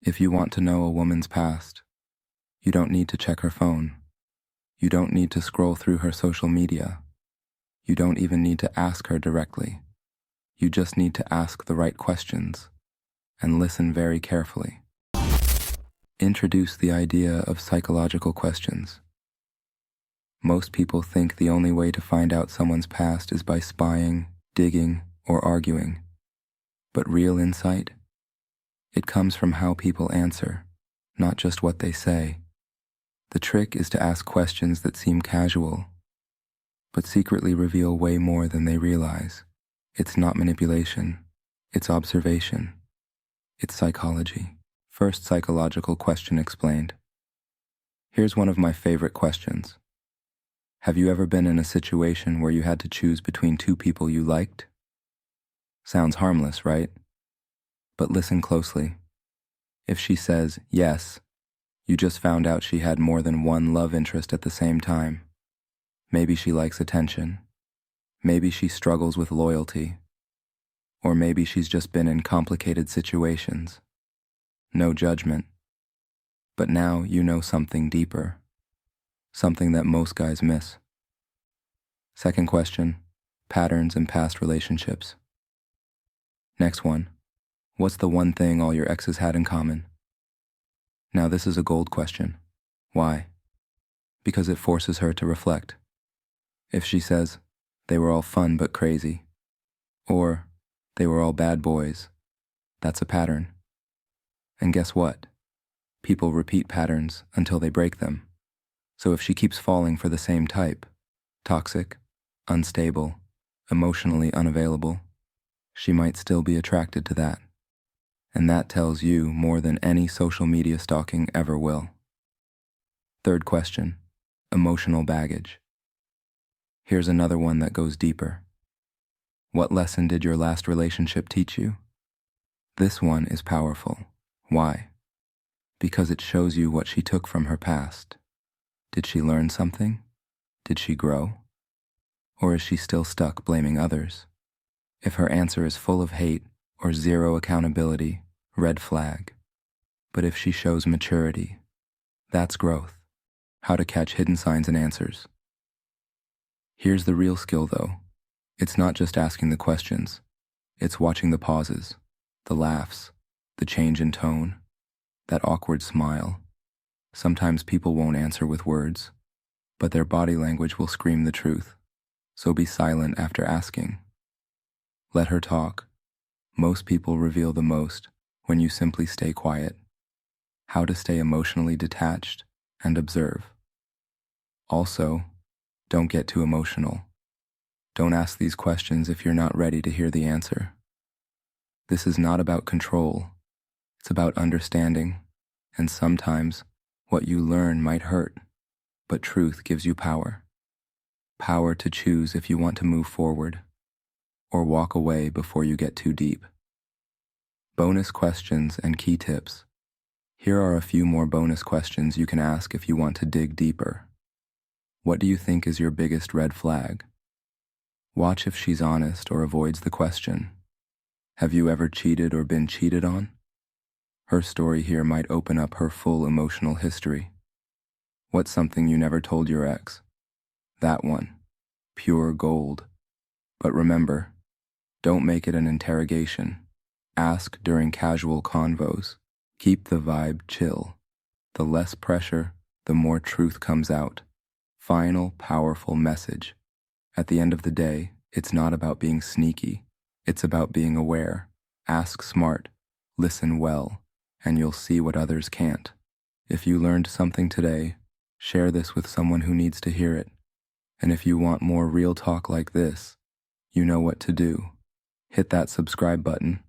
If you want to know a woman's past, you don't need to check her phone. You don't need to scroll through her social media. You don't even need to ask her directly. You just need to ask the right questions and listen very carefully. Introduce the idea of psychological questions. Most people think the only way to find out someone's past is by spying, digging, or arguing. But real insight? It comes from how people answer, not just what they say. The trick is to ask questions that seem casual, but secretly reveal way more than they realize. It's not manipulation, it's observation. It's psychology. First psychological question explained. Here's one of my favorite questions. Have you ever been in a situation where you had to choose between two people you liked? Sounds harmless, right? But listen closely. If she says yes, you just found out she had more than one love interest at the same time. Maybe she likes attention. Maybe she struggles with loyalty. Or maybe she's just been in complicated situations. No judgment. But now you know something deeper. Something that most guys miss. Second question, patterns in past relationships. Next one, what's the one thing all your exes had in common? Now this is a gold question. Why? Because it forces her to reflect. If she says, they were all fun but crazy, or they were all bad boys, that's a pattern. And guess what? People repeat patterns until they break them. So if she keeps falling for the same type, toxic, unstable, emotionally unavailable, she might still be attracted to that. And that tells you more than any social media stalking ever will. Third question, emotional baggage. Here's another one that goes deeper. What lesson did your last relationship teach you? This one is powerful. Why? Because it shows you what she took from her past. Did she learn something? Did she grow? Or is she still stuck blaming others? If her answer is full of hate or zero accountability, red flag. But if she shows maturity, that's growth. How to catch hidden signs and answers. Here's the real skill though. It's not just asking the questions. It's watching the pauses, the laughs, the change in tone, that awkward smile. Sometimes people won't answer with words, but their body language will scream the truth. So be silent after asking. Let her talk. Most people reveal the most when you simply stay quiet. How to stay emotionally detached and observe. Also, don't get too emotional. Don't ask these questions if you're not ready to hear the answer. This is not about control. It's about understanding, and sometimes what you learn might hurt, but truth gives you power. Power to choose if you want to move forward, or walk away before you get too deep. Bonus questions and key tips. Here are a few more bonus questions you can ask if you want to dig deeper. What do you think is your biggest red flag? Watch if she's honest or avoids the question. Have you ever cheated or been cheated on? Her story here might open up her full emotional history. What's something you never told your ex? That one. Pure gold. But remember, don't make it an interrogation. Ask during casual convos. Keep the vibe chill. The less pressure, the more truth comes out. Final, powerful message. At the end of the day, it's not about being sneaky. It's about being aware. Ask smart. Listen well. And you'll see what others can't. If you learned something today, share this with someone who needs to hear it. And if you want more real talk like this, you know what to do. Hit that subscribe button